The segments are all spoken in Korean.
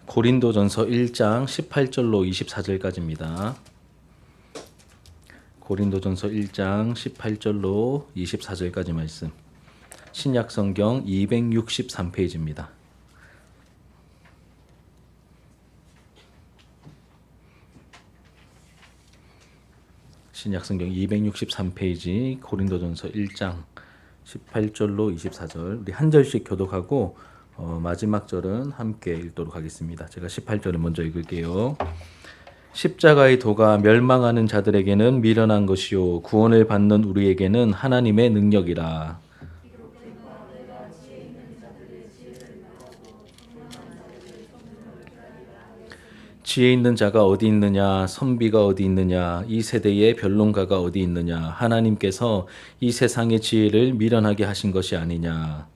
고린도전서 1장 18절로 24절까지입니다. 고린도전서 1장 18절로 24절까지 말씀. 신약성경 263페이지입니다. 신약성경 263페이지 고린도전서 1장 18절로 24절. 우리 한 절씩 교독하고 마지막 절은 함께 읽도록 하겠습니다. 제가 18절을 먼저 읽을게요. 십자가의 도가 멸망하는 자들에게는 미련한 것이요 구원을 받는 우리에게는 하나님의 능력이라. 지혜 있는 자가 어디 있느냐, 선비가 어디 있느냐, 이 세대의 변론가가 어디 있느냐. 하나님께서 이 세상의 지혜를 미련하게 하신 것이 아니냐.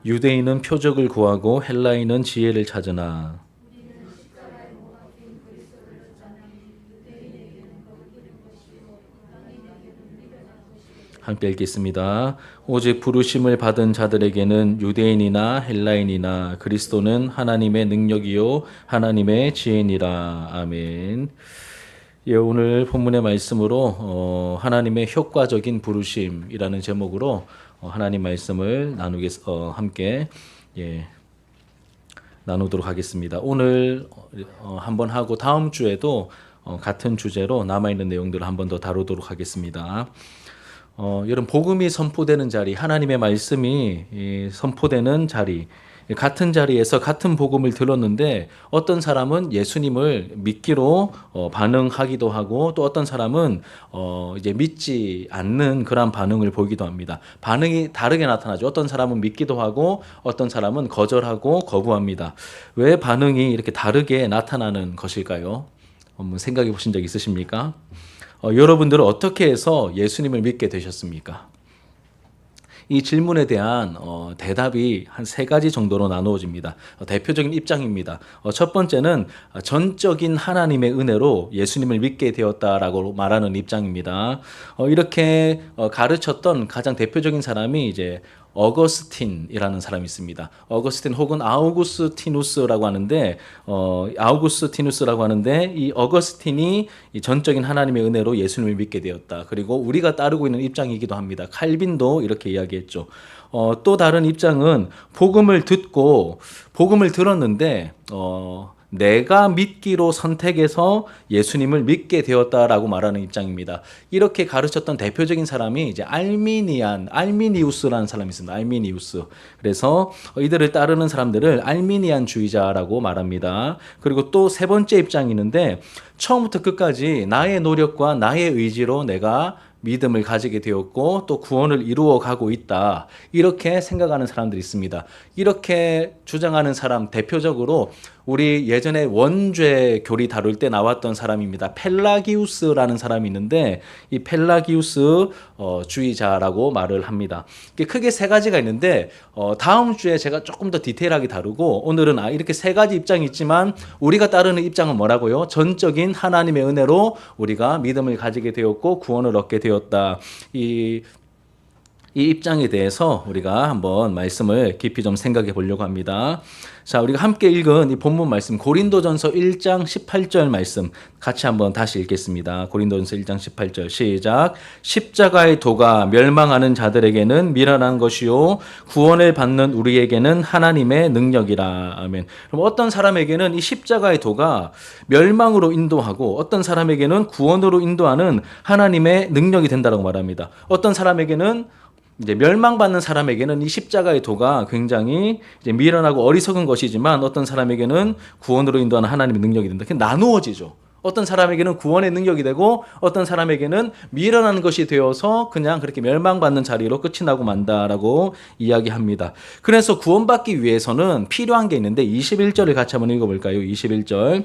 유대인은 표적을 구하고 헬라인은 지혜를 찾으나 함께 읽겠습니다. 오직 부르심을 받은 자들에게는 유대인이나 헬라인이나 그리스도는 하나님의 능력이요 하나님의 지혜니라. 아멘. 예, 오늘 본문의 말씀으로 하나님의 효과적인 부르심이라는 제목으로 하나님 말씀을 함께 나누도록 하겠습니다. 오늘 한번 하고 다음 주에도 같은 주제로 남아있는 내용들을 한 번 더 다루도록 하겠습니다. 여러분, 복음이 선포되는 자리, 하나님의 말씀이 선포되는 자리, 같은 자리에서 같은 복음을 들었는데 어떤 사람은 예수님을 믿기로 반응하기도 하고 또 어떤 사람은 이제 믿지 않는 그런 반응을 보이기도 합니다. 반응이 다르게 나타나죠. 어떤 사람은 믿기도 하고 어떤 사람은 거절하고 거부합니다. 왜 반응이 이렇게 다르게 나타나는 것일까요? 한번 생각해 보신 적 있으십니까? 여러분들은 어떻게 해서 예수님을 믿게 되셨습니까? 이 질문에 대한 대답이 한 세 가지 정도로 나누어집니다. 대표적인 입장입니다. 첫 번째는 전적인 하나님의 은혜로 예수님을 믿게 되었다라고 말하는 입장입니다. 이렇게 가르쳤던 가장 대표적인 사람이 이제 어거스틴이라는 사람이 있습니다. 어거스틴 혹은 아우구스티누스라고 하는데 이 어거스틴이 이 전적인 하나님의 은혜로 예수님을 믿게 되었다. 그리고 우리가 따르고 있는 입장이기도 합니다. 칼빈도 이렇게 이야기했죠. 또 다른 입장은 복음을 들었는데 내가 믿기로 선택해서 예수님을 믿게 되었다라고 말하는 입장입니다. 이렇게 가르쳤던 대표적인 사람이 이제 알미니우스라는 사람이 있습니다. 알미니우스. 그래서 이들을 따르는 사람들을 알미니안주의자라고 말합니다. 그리고 또 세 번째 입장이 있는데 처음부터 끝까지 나의 노력과 나의 의지로 내가 믿음을 가지게 되었고 또 구원을 이루어 가고 있다. 이렇게 생각하는 사람들이 있습니다. 이렇게 주장하는 사람 대표적으로 우리 예전에 원죄 교리 다룰 때 나왔던 사람입니다. 펠라기우스라는 사람이 있는데 이 펠라기우스 주의자라고 말을 합니다. 크게 세 가지가 있는데 다음 주에 제가 조금 더 디테일하게 다루고 오늘은 이렇게 세 가지 입장이 있지만 우리가 따르는 입장은 뭐라고요? 전적인 하나님의 은혜로 우리가 믿음을 가지게 되었고 구원을 얻게 되었다. 이 입장에 대해서 우리가 한번 말씀을 깊이 좀 생각해 보려고 합니다. 자, 우리가 함께 읽은 이 본문 말씀 고린도전서 1장 18절 말씀 같이 한번 다시 읽겠습니다. 고린도전서 1장 18절 시작. 십자가의 도가 멸망하는 자들에게는 미련한 것이요 구원을 받는 우리에게는 하나님의 능력이라. 아멘. 그럼 어떤 사람에게는 이 십자가의 도가 멸망으로 인도하고 어떤 사람에게는 구원으로 인도하는 하나님의 능력이 된다고 말합니다. 어떤 사람에게는 이제 멸망받는 사람에게는 이 십자가의 도가 굉장히 이제 미련하고 어리석은 것이지만 어떤 사람에게는 구원으로 인도하는 하나님의 능력이 된다. 나누어지죠. 어떤 사람에게는 구원의 능력이 되고 어떤 사람에게는 미련한 것이 되어서 그냥 그렇게 멸망받는 자리로 끝이 나고 만다라고 이야기합니다. 그래서 구원받기 위해서는 필요한 게 있는데 21절을 같이 한번 읽어볼까요? 21절.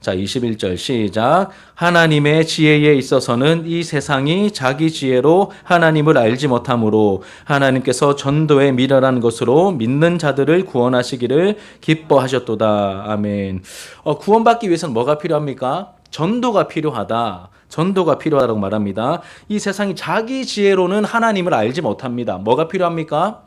자, 21절 시작. 하나님의 지혜에 있어서는 이 세상이 자기 지혜로 하나님을 알지 못하므로 하나님께서 전도에 미련한 것으로 믿는 자들을 구원하시기를 기뻐하셨도다. 아멘. 구원받기 위해서는 뭐가 필요합니까? 전도가 필요하다. 전도가 필요하다고 말합니다. 이 세상이 자기 지혜로는 하나님을 알지 못합니다. 뭐가 필요합니까?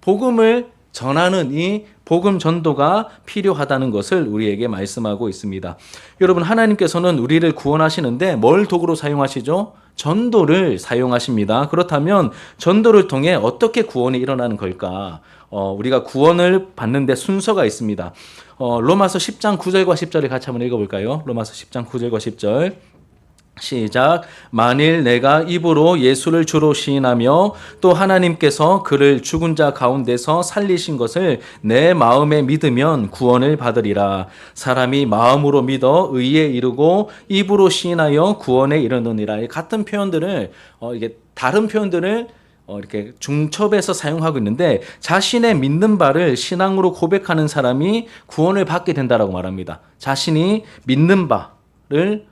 복음을 전하는 이 복음 전도가 필요하다는 것을 우리에게 말씀하고 있습니다. 여러분, 하나님께서는 우리를 구원하시는데 뭘 도구로 사용하시죠? 전도를 사용하십니다. 그렇다면 전도를 통해 어떻게 구원이 일어나는 걸까? 우리가 구원을 받는데 순서가 있습니다. 로마서 10장 9절과 10절을 같이 한번 읽어볼까요? 로마서 10장 9절과 10절. 시작. 만일 내가 입으로 예수를 주로 시인하며 또 하나님께서 그를 죽은 자 가운데서 살리신 것을 내 마음에 믿으면 구원을 받으리라. 사람이 마음으로 믿어 의에 이르고 입으로 시인하여 구원에 이르느니라. 같은 표현들을 이게 다른 표현들을 이렇게 중첩해서 사용하고 있는데, 자신의 믿는 바를 신앙으로 고백하는 사람이 구원을 받게 된다라고 말합니다. 자신이 믿는 바를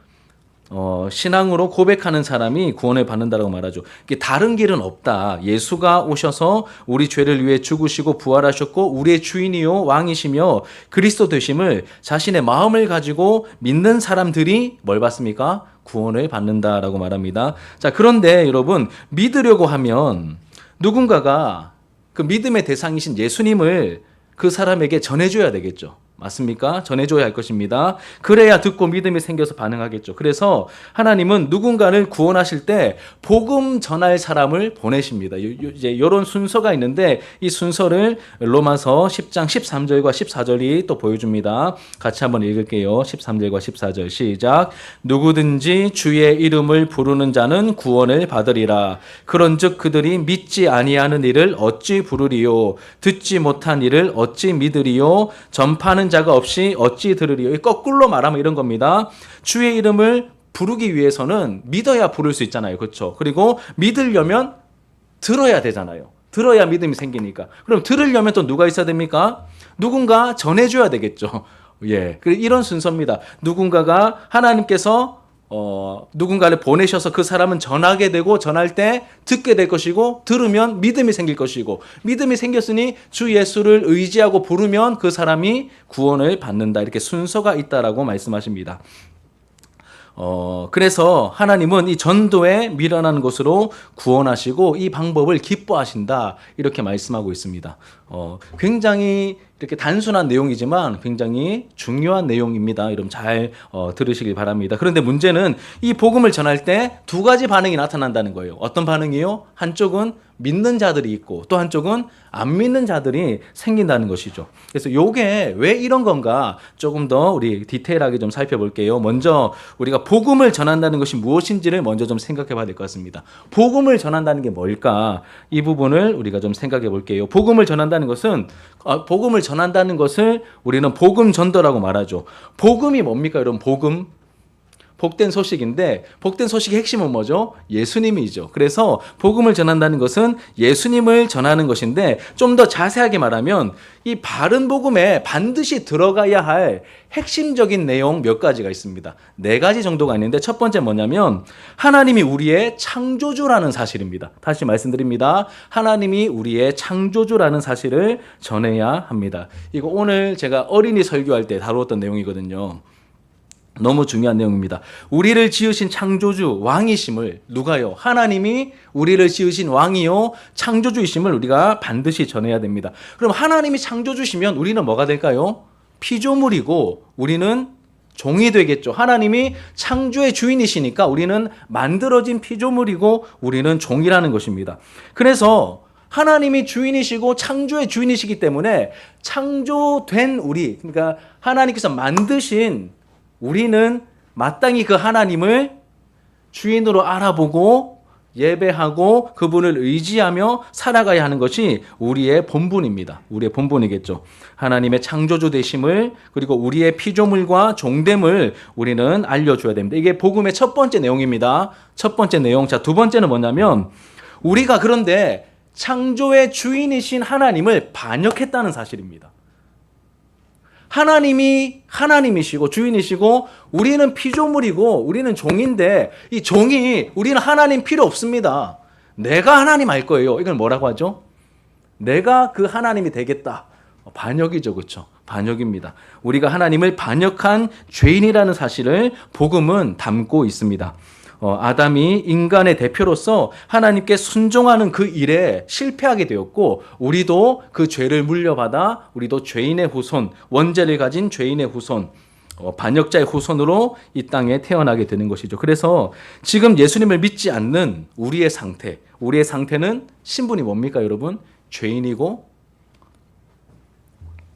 신앙으로 고백하는 사람이 구원을 받는다라고 말하죠. 다른 길은 없다. 예수가 오셔서 우리 죄를 위해 죽으시고 부활하셨고 우리의 주인이요 왕이시며 그리스도 되심을 자신의 마음을 가지고 믿는 사람들이 뭘 받습니까? 구원을 받는다라고 말합니다. 자, 그런데 여러분, 믿으려고 하면 누군가가 그 믿음의 대상이신 예수님을 그 사람에게 전해줘야 되겠죠. 맞습니까? 전해줘야 할 것입니다. 그래야 듣고 믿음이 생겨서 반응하겠죠. 그래서 하나님은 누군가를 구원하실 때 복음 전할 사람을 보내십니다. 이제 이런 순서가 있는데 이 순서를 로마서 10장 13절과 14절이 또 보여줍니다. 같이 한번 읽을게요. 13절과 14절 시작. 누구든지 주의 이름을 부르는 자는 구원을 받으리라. 그런즉 그들이 믿지 아니하는 이를 어찌 부르리요? 듣지 못한 이를 어찌 믿으리요? 전파하는 자가 없이 어찌 들으리요? 거꾸로 말하면 이런 겁니다. 주의 이름을 부르기 위해서는 믿어야 부를 수 있잖아요. 그렇죠? 그리고 믿으려면 들어야 되잖아요. 들어야 믿음이 생기니까. 그럼 들으려면 또 누가 있어야 됩니까? 누군가 전해줘야 되겠죠. 예, 이런 순서입니다. 누군가가 하나님께서 누군가를 보내셔서 그 사람은 전하게 되고 전할 때 듣게 될 것이고 들으면 믿음이 생길 것이고 믿음이 생겼으니 주 예수를 의지하고 부르면 그 사람이 구원을 받는다. 이렇게 순서가 있다라고 말씀하십니다. 그래서 하나님은 이 전도에 미련한 것으로 구원하시고 이 방법을 기뻐하신다. 이렇게 말씀하고 있습니다. 굉장히 이렇게 단순한 내용이지만 굉장히 중요한 내용입니다. 여러분 잘 들으시길 바랍니다. 그런데 문제는 이 복음을 전할 때 두 가지 반응이 나타난다는 거예요. 어떤 반응이요? 한쪽은 믿는 자들이 있고 또 한쪽은 안 믿는 자들이 생긴다는 것이죠. 그래서 이게 왜 이런 건가 조금 더 우리 디테일하게 좀 살펴볼게요. 먼저 우리가 복음을 전한다는 것이 무엇인지를 먼저 좀 생각해 봐야 될 것 같습니다. 복음을 전한다는 게 뭘까? 이 부분을 우리가 좀 생각해 볼게요. 복음을 전한다는 것을 우리는 복음 전도라고 말하죠. 복음이 뭡니까? 여러분, 복음. 복된 소식인데 복된 소식의 핵심은 뭐죠? 예수님이죠. 그래서 복음을 전한다는 것은 예수님을 전하는 것인데 좀 더 자세하게 말하면 이 바른 복음에 반드시 들어가야 할 핵심적인 내용 몇 가지가 있습니다. 4가지 정도가 있는데 첫 번째 뭐냐면 하나님이 우리의 창조주라는 사실입니다. 다시 말씀드립니다. 하나님이 우리의 창조주라는 사실을 전해야 합니다. 이거 오늘 제가 어린이 설교할 때 다루었던 내용이거든요. 너무 중요한 내용입니다. 우리를 지으신 창조주 왕이심을 누가요? 하나님이 우리를 지으신 왕이요 창조주이심을 우리가 반드시 전해야 됩니다. 그럼 하나님이 창조주시면 우리는 뭐가 될까요? 피조물이고 우리는 종이 되겠죠. 하나님이 창조의 주인이시니까 우리는 만들어진 피조물이고 우리는 종이라는 것입니다. 그래서 하나님이 주인이시고 창조의 주인이시기 때문에 창조된 우리, 그러니까 하나님께서 만드신 우리는 마땅히 그 하나님을 주인으로 알아보고 예배하고 그분을 의지하며 살아가야 하는 것이 우리의 본분입니다. 우리의 본분이겠죠. 하나님의 창조주 되심을 그리고 우리의 피조물과 종됨을 우리는 알려줘야 됩니다. 이게 복음의 첫 번째 내용입니다. 첫 번째 내용. 자, 두 번째는 뭐냐면 우리가 그런데 창조의 주인이신 하나님을 반역했다는 사실입니다. 하나님이 하나님이시고 주인이시고 우리는 피조물이고 우리는 종인데 이 종이 우리는 하나님 필요 없습니다. 내가 하나님 할 거예요. 이걸 뭐라고 하죠? 내가 그 하나님이 되겠다. 반역이죠. 그렇죠? 반역입니다. 우리가 하나님을 반역한 죄인이라는 사실을 복음은 담고 있습니다. 아담이 인간의 대표로서 하나님께 순종하는 그 일에 실패하게 되었고 우리도 그 죄를 물려받아 우리도 죄인의 후손, 원죄를 가진 죄인의 후손, 반역자의 후손으로 이 땅에 태어나게 되는 것이죠. 그래서 지금 예수님을 믿지 않는 우리의 상태는 신분이 뭡니까 여러분? 죄인이고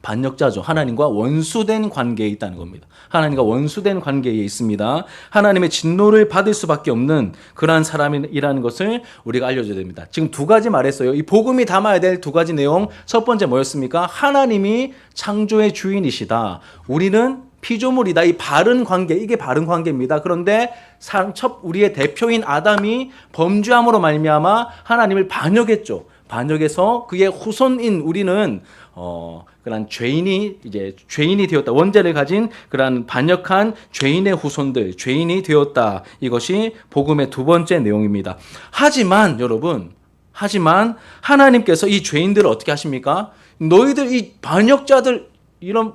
반역자죠. 하나님과 원수된 관계에 있다는 겁니다. 하나님과 원수된 관계에 있습니다. 하나님의 진노를 받을 수밖에 없는 그러한 사람이라는 것을 우리가 알려줘야 됩니다. 지금 두 가지 말했어요. 이 복음이 담아야 될 두 가지 내용. 첫 번째 뭐였습니까? 하나님이 창조의 주인이시다. 우리는 피조물이다. 이 바른 관계, 이게 바른 관계입니다. 그런데 우리의 대표인 아담이 범죄함으로 말미암아 하나님을 반역했죠. 반역해서 그의 후손인 우리는 그런 죄인이 되었다. 원죄를 가진 그런 반역한 죄인의 후손들, 죄인이 되었다. 이것이 복음의 두 번째 내용입니다. 하지만 여러분, 하나님께서 이 죄인들을 어떻게 하십니까? 너희들 이 반역자들 이런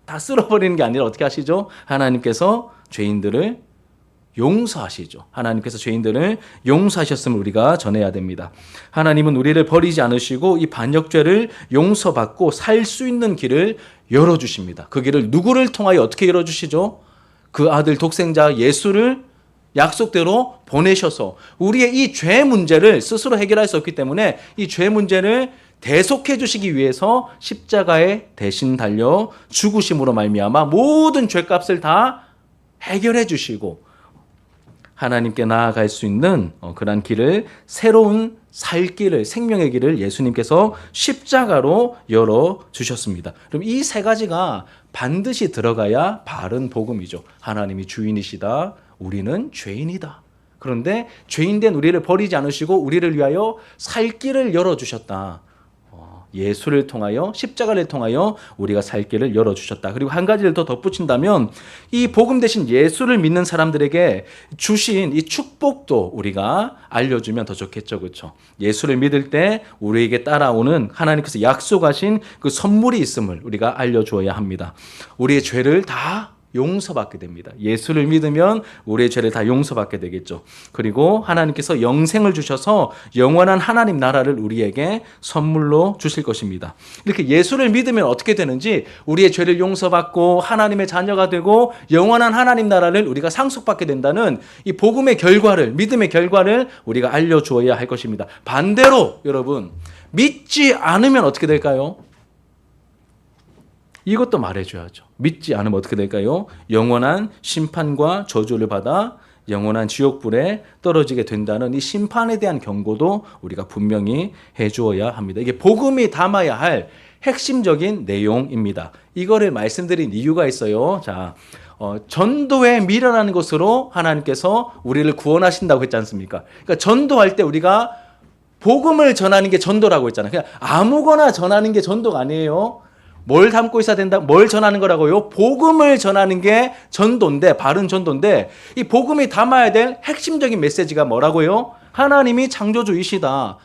다 쓸어버리는 게 아니라 어떻게 하시죠? 하나님께서 죄인들을 용서하시죠. 하나님께서 죄인들을 용서하셨음을 우리가 전해야 됩니다. 하나님은 우리를 버리지 않으시고 이 반역죄를 용서받고 살 수 있는 길을 열어주십니다. 그 길을 누구를 통하여 어떻게 열어주시죠? 그 아들 독생자 예수를 약속대로 보내셔서 우리의 이 죄 문제를 스스로 해결할 수 없기 때문에 이 죄 문제를 대속해 주시기 위해서 십자가에 대신 달려 죽으심으로 말미암아 모든 죄값을 다 해결해 주시고 하나님께 나아갈 수 있는 그런 길을, 새로운 살 길을, 생명의 길을 예수님께서 십자가로 열어주셨습니다. 그럼 이 세 가지가 반드시 들어가야 바른 복음이죠. 하나님이 주인이시다. 우리는 죄인이다. 그런데 죄인된 우리를 버리지 않으시고 우리를 위하여 살 길을 열어주셨다. 예수를 통하여, 십자가를 통하여 우리가 살 길을 열어주셨다. 그리고 한 가지를 더 덧붙인다면 이 복음 대신 예수를 믿는 사람들에게 주신 이 축복도 우리가 알려주면 더 좋겠죠. 그렇죠? 예수를 믿을 때 우리에게 따라오는 하나님께서 약속하신 그 선물이 있음을 우리가 알려주어야 합니다. 우리의 죄를 다 용서받게 됩니다. 예수를 믿으면 우리의 죄를 다 용서받게 되겠죠. 그리고 하나님께서 영생을 주셔서 영원한 하나님 나라를 우리에게 선물로 주실 것입니다. 이렇게 예수를 믿으면 어떻게 되는지 우리의 죄를 용서받고 하나님의 자녀가 되고 영원한 하나님 나라를 우리가 상속받게 된다는 이 복음의 결과를, 믿음의 결과를 우리가 알려주어야 할 것입니다. 반대로 여러분, 믿지 않으면 어떻게 될까요? 이것도 말해줘야죠. 믿지 않으면 어떻게 될까요? 영원한 심판과 저주를 받아 영원한 지옥불에 떨어지게 된다는 이 심판에 대한 경고도 우리가 분명히 해주어야 합니다. 이게 복음이 담아야 할 핵심적인 내용입니다. 이거를 말씀드린 이유가 있어요. 자, 전도에 미련하는 것으로 하나님께서 우리를 구원하신다고 했지 않습니까? 그러니까 전도할 때 우리가 복음을 전하는 게 전도라고 했잖아요. 그냥 아무거나 전하는 게 전도가 아니에요. 뭘 담고 있어야 된다? 뭘 전하는 거라고요? 복음을 전하는 게 전도인데, 바른 전도인데, 이 복음이 담아야 될 핵심적인 메시지가 뭐라고요? 하나님이 창조주이시다.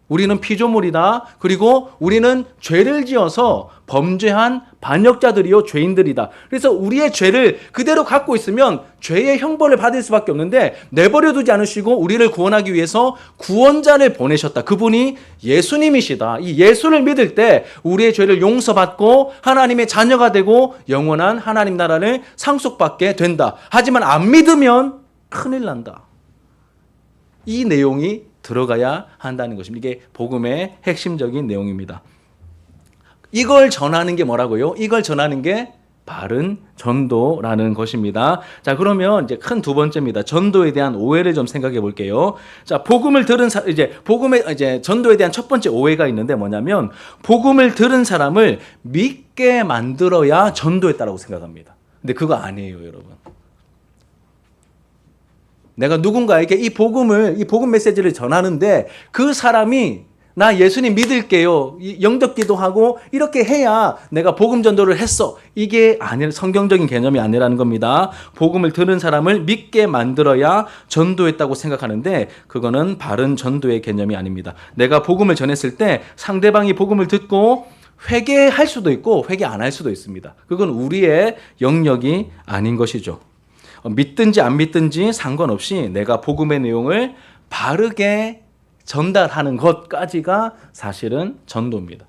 우리는 피조물이다. 그리고 우리는 죄를 지어서 범죄한 반역자들이요, 죄인들이다. 그래서 우리의 죄를 그대로 갖고 있으면 죄의 형벌을 받을 수밖에 없는데 내버려 두지 않으시고 우리를 구원하기 위해서 구원자를 보내셨다. 그분이 예수님이시다. 이 예수를 믿을 때 우리의 죄를 용서받고 하나님의 자녀가 되고 영원한 하나님 나라를 상속받게 된다. 하지만 안 믿으면 큰일 난다. 이 내용이 들어가야 한다는 것입니다. 이게 복음의 핵심적인 내용입니다. 이걸 전하는 게 뭐라고요? 이걸 전하는 게 바른 전도라는 것입니다. 자, 그러면 이제 큰 두 번째입니다. 전도에 대한 오해를 좀 생각해 볼게요. 자, 복음을 들은 전도에 대한 첫 번째 오해가 있는데 뭐냐면 복음을 들은 사람을 믿게 만들어야 전도했다라고 생각합니다. 근데 그거 아니에요, 여러분. 내가 누군가에게 이 복음 메시지를 전하는데 그 사람이 나 예수님 믿을게요. 영접 기도하고 이렇게 해야 내가 복음 전도를 했어. 이게 아니라 성경적인 개념이 아니라는 겁니다. 복음을 들은 사람을 믿게 만들어야 전도했다고 생각하는데 그거는 바른 전도의 개념이 아닙니다. 내가 복음을 전했을 때 상대방이 복음을 듣고 회개할 수도 있고 회개 안 할 수도 있습니다. 그건 우리의 영역이 아닌 것이죠. 믿든지 안 믿든지 상관없이 내가 복음의 내용을 바르게 전달하는 것까지가 사실은 전도입니다.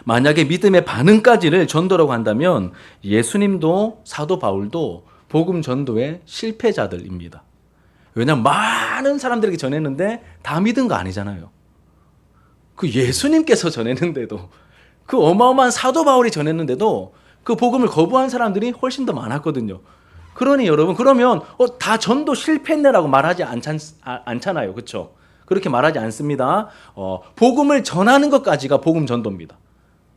만약에 믿음의 반응까지를 전도라고 한다면 예수님도 사도 바울도 복음 전도의 실패자들입니다. 왜냐하면 많은 사람들에게 전했는데 다 믿은 거 아니잖아요. 그 예수님께서 전했는데도, 그 어마어마한 사도 바울이 전했는데도 그 복음을 거부한 사람들이 훨씬 더 많았거든요. 그러니 여러분, 그러면 다 전도 실패했네라고 말하지 않잖아요. 그렇죠? 그렇게 말하지 않습니다. 복음을 전하는 것까지가 복음 전도입니다.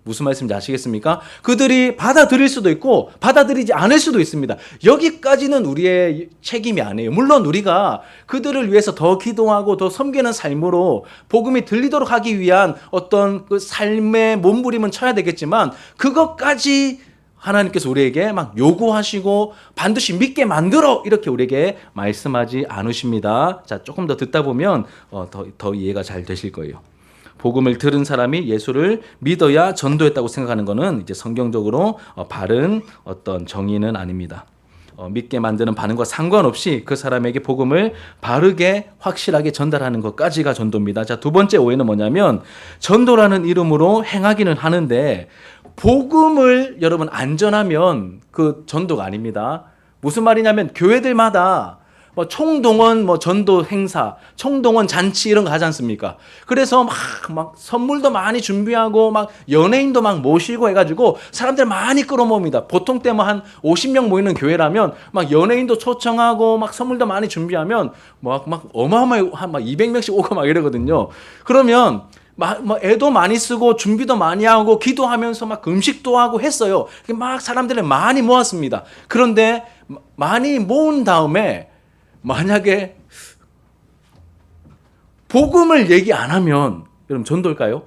무슨 말씀인지 아시겠습니까? 그들이 받아들일 수도 있고 받아들이지 않을 수도 있습니다. 여기까지는 우리의 책임이 아니에요. 물론 우리가 그들을 위해서 더 기도하고 더 섬기는 삶으로 복음이 들리도록 하기 위한 어떤 그 삶의 몸부림은 쳐야 되겠지만, 그것까지 하나님께서 우리에게 막 요구하시고 반드시 믿게 만들어 이렇게 우리에게 말씀하지 않으십니다. 자, 조금 더 듣다 보면 더 이해가 잘 되실 거예요. 복음을 들은 사람이 예수를 믿어야 전도했다고 생각하는 것은 이제 성경적으로 바른 어떤 정의는 아닙니다. 믿게 만드는 반응과 상관없이 그 사람에게 복음을 바르게 확실하게 전달하는 것까지가 전도입니다. 자, 두 번째 오해는 뭐냐면, 전도라는 이름으로 행하기는 하는데 복음을 여러분 안 전하면 그 전도가 아닙니다. 무슨 말이냐면, 교회들마다 총동원 전도 행사, 총동원 잔치 이런 거 하지 않습니까? 그래서 막 선물도 많이 준비하고 막 연예인도 막 모시고 해가지고 사람들 많이 끌어모읍니다. 보통 때 한 50명 모이는 교회라면 막 연예인도 초청하고 막 선물도 많이 준비하면 막 어마어마하게 한 200명씩 오고 막 이러거든요. 그러면 애도 많이 쓰고 준비도 많이 하고 기도하면서 막 음식도 하고 했어요. 막 사람들을 많이 모았습니다. 그런데 많이 모은 다음에 만약에 복음을 얘기 안 하면 여러분 전도일까요?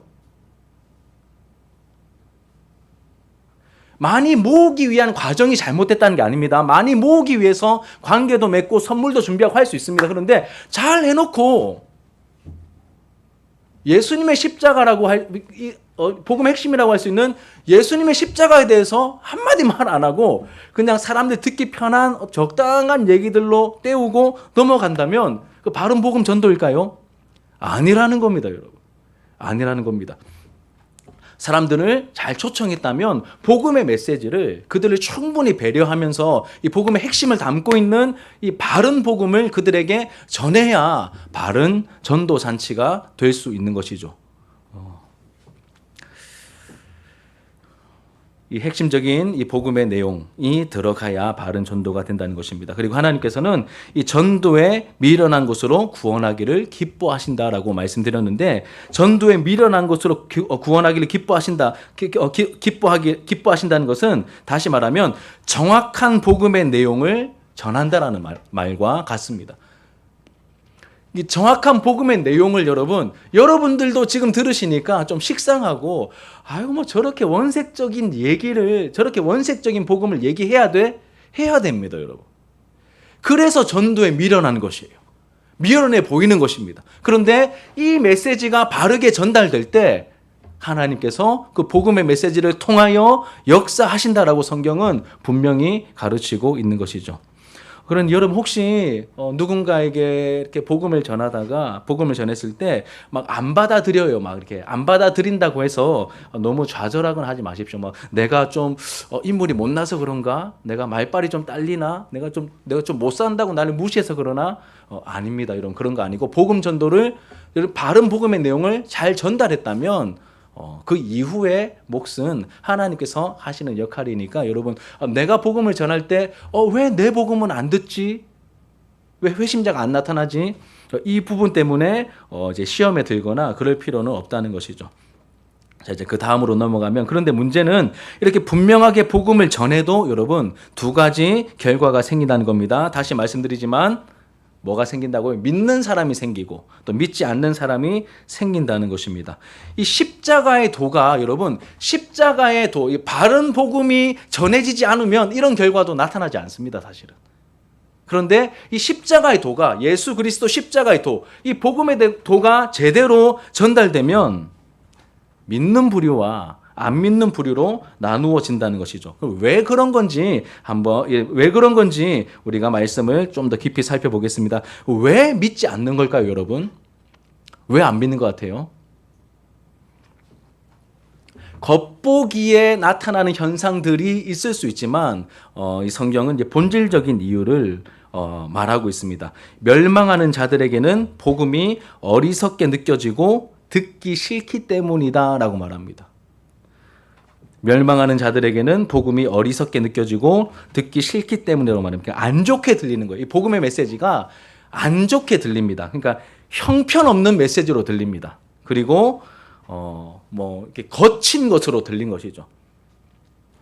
많이 모으기 위한 과정이 잘못됐다는 게 아닙니다. 많이 모으기 위해서 관계도 맺고 선물도 준비하고 할 수 있습니다. 그런데 잘 해놓고 예수님의 십자가라고 복음의 핵심이라고 할 수 있는 예수님의 십자가에 대해서 한마디 말 안 하고 그냥 사람들 듣기 편한 적당한 얘기들로 때우고 넘어간다면 그 바른 복음 전도일까요? 아니라는 겁니다, 여러분. 아니라는 겁니다. 사람들을 잘 초청했다면 복음의 메시지를 그들을 충분히 배려하면서 이 복음의 핵심을 담고 있는 이 바른 복음을 그들에게 전해야 바른 전도 잔치가 될 수 있는 것이죠. 이 핵심적인 이 복음의 내용이 들어가야 바른 전도가 된다는 것입니다. 그리고 하나님께서는 이 전도에 미련한 것으로 구원하기를 기뻐하신다라고 말씀드렸는데, 전도에 미련한 것으로 구원하기를 기뻐하신다는 것은 다시 말하면 정확한 복음의 내용을 전한다라는 말과 같습니다. 이 정확한 복음의 내용을 여러분들도 지금 들으시니까 좀 식상하고, 저렇게 원색적인 얘기를, 저렇게 원색적인 복음을 얘기해야 돼? 해야 됩니다, 여러분. 그래서 전도에 미련한 것이에요. 미련해 보이는 것입니다. 그런데 이 메시지가 바르게 전달될 때 하나님께서 그 복음의 메시지를 통하여 역사하신다라고 성경은 분명히 가르치고 있는 것이죠. 그런 여러분 혹시 누군가에게 이렇게 복음을 전했을 때 막 안 받아들여요. 막 이렇게 안 받아들인다고 해서 너무 좌절하거나 하지 마십시오. 막 내가 좀 인물이 못나서 그런가? 내가 말빨이 좀 딸리나? 내가 좀 못 산다고 나를 무시해서 그러나? 아닙니다. 여러분, 그런 거 아니고 복음 전도를, 바른 복음의 내용을 잘 전달했다면 그 이후의 몫은 하나님께서 하시는 역할이니까, 여러분, 내가 복음을 전할 때 왜 내 복음은 안 듣지? 왜 회심자가 안 나타나지? 이 부분 때문에 이제 시험에 들거나 그럴 필요는 없다는 것이죠. 자, 이제 그 다음으로 넘어가면, 그런데 문제는 이렇게 분명하게 복음을 전해도 여러분 두 가지 결과가 생긴다는 겁니다. 다시 말씀드리지만 뭐가 생긴다고요? 믿는 사람이 생기고 또 믿지 않는 사람이 생긴다는 것입니다. 이 십자가의 도가, 여러분, 십자가의 도, 이 바른 복음이 전해지지 않으면 이런 결과도 나타나지 않습니다, 사실은. 그런데 이 십자가의 도가, 예수 그리스도 십자가의 도, 이 복음의 도가 제대로 전달되면 믿는 부류와 안 믿는 부류로 나누어진다는 것이죠. 그럼 왜 그런 건지 왜 그런 건지 우리가 말씀을 좀 더 깊이 살펴보겠습니다. 왜 믿지 않는 걸까요, 여러분? 왜 안 믿는 것 같아요? 겉보기에 나타나는 현상들이 있을 수 있지만 이 성경은 이제 본질적인 이유를 말하고 있습니다. 멸망하는 자들에게는 복음이 어리석게 느껴지고 듣기 싫기 때문이다라고 말합니다. 멸망하는 자들에게는 복음이 어리석게 느껴지고 듣기 싫기 때문이라고 말합니다. 그러니까 안 좋게 들리는 거예요. 이 복음의 메시지가 안 좋게 들립니다. 그러니까 형편없는 메시지로 들립니다. 그리고 이렇게 거친 것으로 들린 것이죠.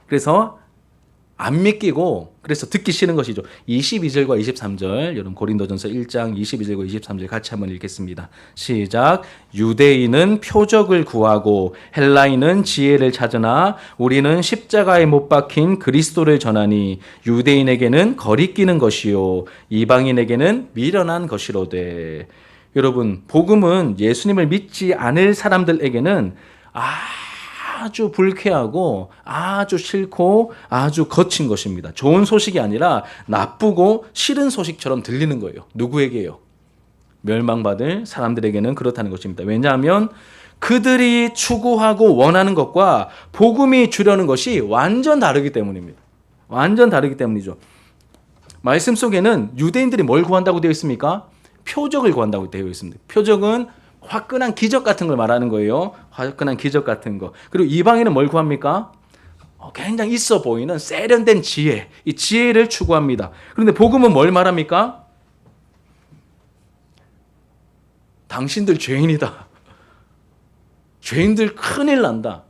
그래서 안 믿기고 그래서 듣기 싫은 것이죠. 22절과 23절 여러분 고린도전서 1장 22절과 23절 같이 한번 읽겠습니다. 시작. 유대인은 표적을 구하고 헬라인은 지혜를 찾으나 우리는 십자가에 못 박힌 그리스도를 전하니 유대인에게는 거리끼는 것이요 이방인에게는 미련한 것이로되. 여러분 복음은 예수님을 믿지 않을 사람들에게는 아주 불쾌하고 아주 싫고 아주 거친 것입니다. 좋은 소식이 아니라 나쁘고 싫은 소식처럼 들리는 거예요. 누구에게요? 멸망받을 사람들에게는 그렇다는 것입니다. 왜냐하면 그들이 추구하고 원하는 것과 복음이 주려는 것이 완전 다르기 때문입니다. 완전 다르기 때문이죠. 말씀 속에는 유대인들이 뭘 구한다고 되어 있습니까? 표적을 구한다고 되어 있습니다. 표적은 화끈한 기적 같은 걸 말하는 거예요. 화끈한 기적 같은 거. 그리고 이방인은 뭘 구합니까? 굉장히 있어 보이는 세련된 지혜. 이 지혜를 추구합니다. 그런데 복음은 뭘 말합니까? 당신들 죄인이다. 죄인들 큰일 난다.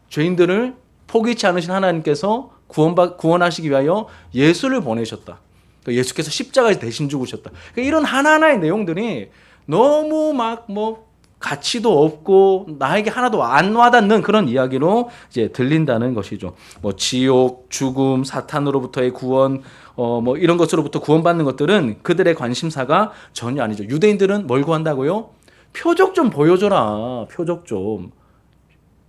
죄인들을 포기치 않으신 하나님께서 구원하시기 위하여 예수를 보내셨다. 예수께서 십자가에 대신 죽으셨다. 이런 하나하나의 내용들이 너무 가치도 없고 나에게 하나도 안 와닿는 그런 이야기로 이제 들린다는 것이죠. 지옥, 죽음, 사탄으로부터의 구원, 이런 것으로부터 구원받는 것들은 그들의 관심사가 전혀 아니죠. 유대인들은 뭘 구한다고요? 표적 좀 보여줘라. 표적 좀.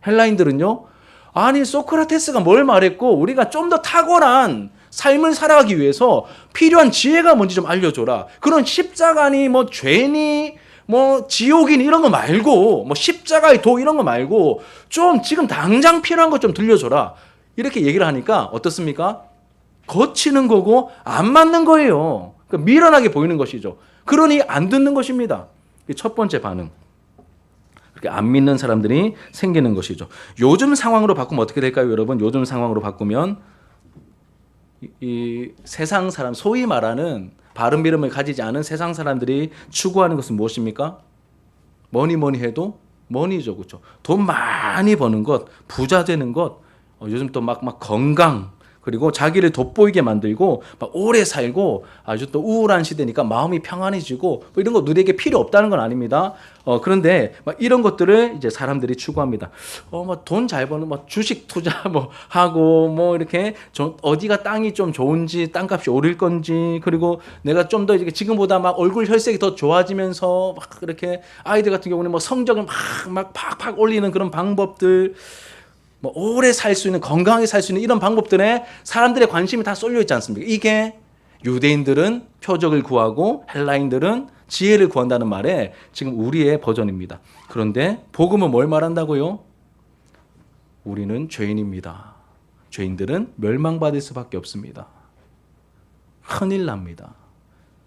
헬라인들은요? 아니 소크라테스가 뭘 말했고 우리가 좀 더 탁월한 삶을 살아가기 위해서 필요한 지혜가 뭔지 좀 알려줘라. 그런 십자가니 죄니 지옥이니 이런 거 말고 십자가의 도 이런 거 말고 좀 지금 당장 필요한 것 좀 들려줘라. 이렇게 얘기를 하니까 어떻습니까? 거치는 거고 안 맞는 거예요. 그러니까 미련하게 보이는 것이죠. 그러니 안 듣는 것입니다. 첫 번째 반응. 그렇게 안 믿는 사람들이 생기는 것이죠. 요즘 상황으로 바꾸면 어떻게 될까요, 여러분? 요즘 상황으로 바꾸면 이 세상 사람, 소위 말하는 바른 믿음을 가지지 않은 세상 사람들이 추구하는 것은 무엇입니까? 뭐니 해도 머니죠, 그렇죠? 돈 많이 버는 것, 부자 되는 것, 요즘 또 막 건강, 그리고 자기를 돋보이게 만들고 막 오래 살고 아주 또 우울한 시대니까 마음이 평안해지고 이런 거 누리에게 필요 없다는 건 아닙니다. 그런데 이런 것들을 이제 사람들이 추구합니다. 돈 잘 버는 주식 투자 하고 이렇게 어디가 땅이 좀 좋은지 땅값이 오를 건지 그리고 내가 좀 더 지금보다 막 얼굴 혈색이 더 좋아지면서 막 이렇게 아이들 같은 경우는 성적을 막 팍팍 올리는 그런 방법들. 오래 살 수 있는 건강하게 살 수 있는 이런 방법들에 사람들의 관심이 다 쏠려 있지 않습니까? 이게 유대인들은 표적을 구하고 헬라인들은 지혜를 구한다는 말에 지금 우리의 버전입니다. 그런데 복음은 뭘 말한다고요? 우리는 죄인입니다. 죄인들은 멸망받을 수밖에 없습니다. 큰일 납니다.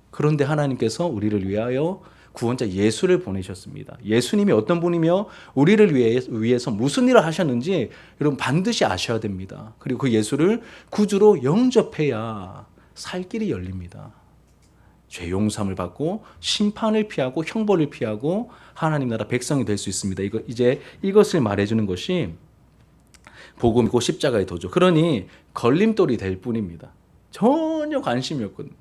그런데 하나님께서 우리를 위하여 구원자 예수를 보내셨습니다. 예수님이 어떤 분이며 우리를 위해서 무슨 일을 하셨는지 여러분 반드시 아셔야 됩니다. 그리고 그 예수를 구주로 영접해야 살 길이 열립니다. 죄 용서함을 받고 심판을 피하고 형벌을 피하고 하나님 나라 백성이 될 수 있습니다. 이것을 말해주는 것이 복음이고 십자가의 도죠. 그러니 걸림돌이 될 뿐입니다. 전혀 관심이 없거든요.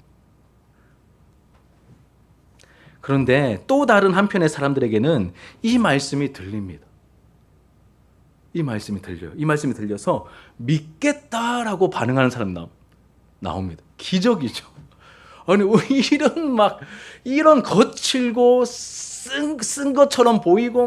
그런데 또 다른 한편의 사람들에게는 이 말씀이 들립니다. 이 말씀이 들려요. 이 말씀이 들려서 믿겠다라고 반응하는 사람이 나옵니다. 기적이죠. 아니 이런 거칠고 쓴 것처럼 보이고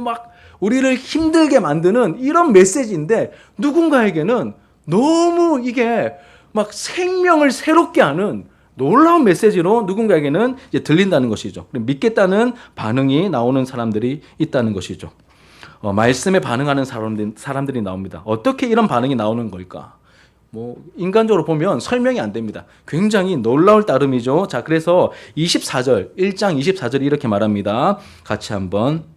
우리를 힘들게 만드는 이런 메시지인데 누군가에게는 너무 이게 막 생명을 새롭게 하는 놀라운 메시지로 누군가에게는 이제 들린다는 것이죠. 믿겠다는 반응이 나오는 사람들이 있다는 것이죠. 말씀에 반응하는 사람들이 나옵니다. 어떻게 이런 반응이 나오는 걸까? 인간적으로 보면 설명이 안 됩니다. 굉장히 놀라울 따름이죠. 자, 그래서 24절, 1장 24절이 이렇게 말합니다. 같이 한번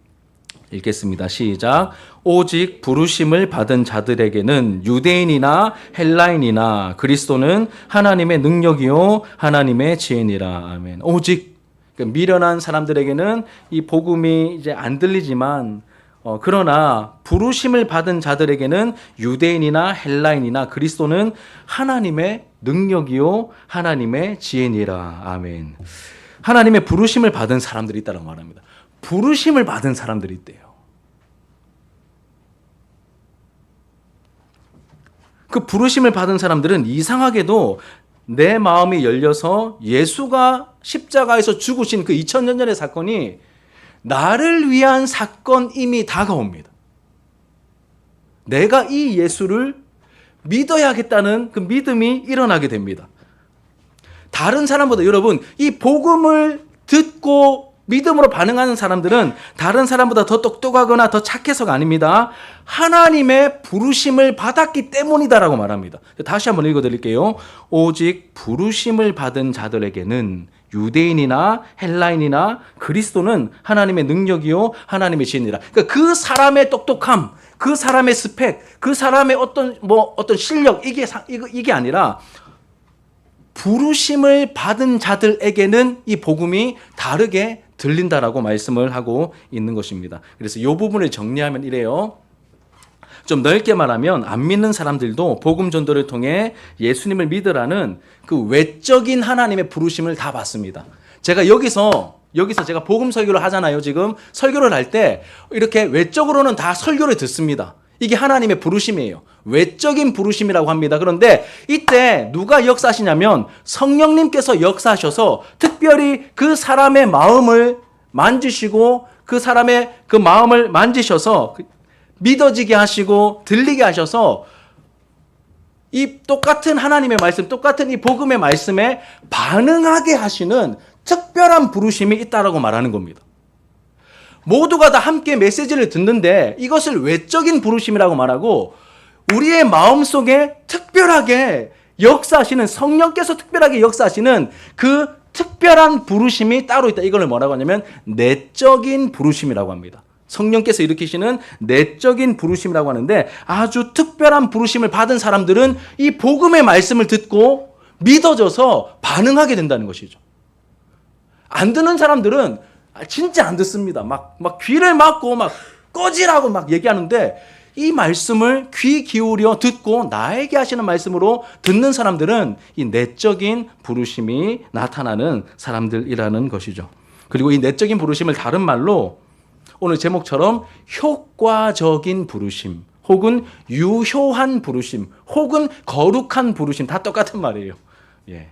읽겠습니다. 시작. 오직 부르심을 받은 자들에게는 유대인이나 헬라인이나 그리스도는 하나님의 능력이요 하나님의 지혜니라. 아멘. 오직 미련한 사람들에게는 이 복음이 이제 안 들리지만 그러나 부르심을 받은 자들에게는 유대인이나 헬라인이나 그리스도는 하나님의 능력이요 하나님의 지혜니라. 아멘. 하나님의 부르심을 받은 사람들이 있다고 말합니다. 부르심을 받은 사람들이 있대요. 그 부르심을 받은 사람들은 이상하게도 내 마음이 열려서 예수가 십자가에서 죽으신 그 2000년 전의 사건이 나를 위한 사건임이 다가옵니다. 내가 이 예수를 믿어야겠다는 그 믿음이 일어나게 됩니다. 다른 사람보다 여러분, 이 복음을 듣고 믿음으로 반응하는 사람들은 다른 사람보다 더 똑똑하거나 더 착해서가 아닙니다. 하나님의 부르심을 받았기 때문이다라고 말합니다. 다시 한번 읽어드릴게요. 오직 부르심을 받은 자들에게는 유대인이나 헬라인이나 그리스도는 하나님의 능력이요 하나님의 지혜니라. 그러니까 그 사람의 똑똑함, 그 사람의 스펙, 그 사람의 어떤 실력 이게 아니라 부르심을 받은 자들에게는 이 복음이 다르게 들린다라고 말씀을 하고 있는 것입니다. 그래서 이 부분을 정리하면 이래요. 좀 넓게 말하면 안 믿는 사람들도 복음 전도를 통해 예수님을 믿으라는 그 외적인 하나님의 부르심을 다 받습니다. 제가 여기서 제가 복음 설교를 하잖아요. 지금 설교를 할 때 이렇게 외적으로는 다 설교를 듣습니다. 이게 하나님의 부르심이에요. 외적인 부르심이라고 합니다. 그런데 이때 누가 역사하시냐면 성령님께서 역사하셔서 특별히 그 사람의 마음을 만지시고 그 사람의 그 마음을 만지셔서 믿어지게 하시고 들리게 하셔서 이 똑같은 하나님의 말씀, 똑같은 이 복음의 말씀에 반응하게 하시는 특별한 부르심이 있다라고 말하는 겁니다. 모두가 다 함께 메시지를 듣는데 이것을 외적인 부르심이라고 말하고 우리의 마음속에 특별하게 역사하시는 성령께서 특별하게 역사하시는 그 특별한 부르심이 따로 있다. 이걸 뭐라고 하냐면 내적인 부르심이라고 합니다. 성령께서 일으키시는 내적인 부르심이라고 하는데 아주 특별한 부르심을 받은 사람들은 이 복음의 말씀을 듣고 믿어져서 반응하게 된다는 것이죠. 안 듣는 사람들은 진짜 안 듣습니다. 막 귀를 막고 막 꺼지라고 막 얘기하는데 이 말씀을 귀 기울여 듣고 나에게 하시는 말씀으로 듣는 사람들은 이 내적인 부르심이 나타나는 사람들이라는 것이죠. 그리고 이 내적인 부르심을 다른 말로 오늘 제목처럼 효과적인 부르심 혹은 유효한 부르심 혹은 거룩한 부르심 다 똑같은 말이에요. 예.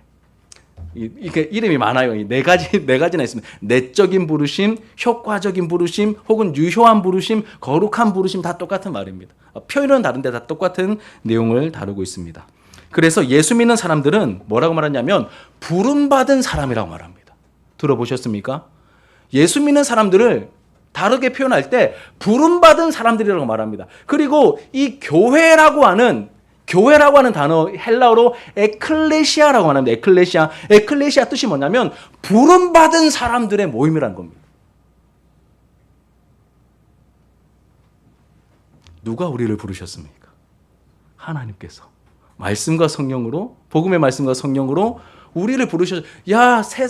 이게 이름이 많아요. 네 가지나 있습니다. 내적인 부르심, 효과적인 부르심, 혹은 유효한 부르심, 거룩한 부르심 다 똑같은 말입니다. 표현은 다른데 다 똑같은 내용을 다루고 있습니다. 그래서 예수 믿는 사람들은 뭐라고 말하냐면 부름받은 사람이라고 말합니다. 들어보셨습니까? 예수 믿는 사람들을 다르게 표현할 때 부름받은 사람들이라고 말합니다. 그리고 이 교회라고 하는 단어 헬라어로 에클레시아라고 합니다. 에클레시아 뜻이 뭐냐면 부름받은 사람들의 모임이라는 겁니다. 누가 우리를 부르셨습니까? 하나님께서 말씀과 성령으로 복음의 말씀과 성령으로 우리를 부르셔서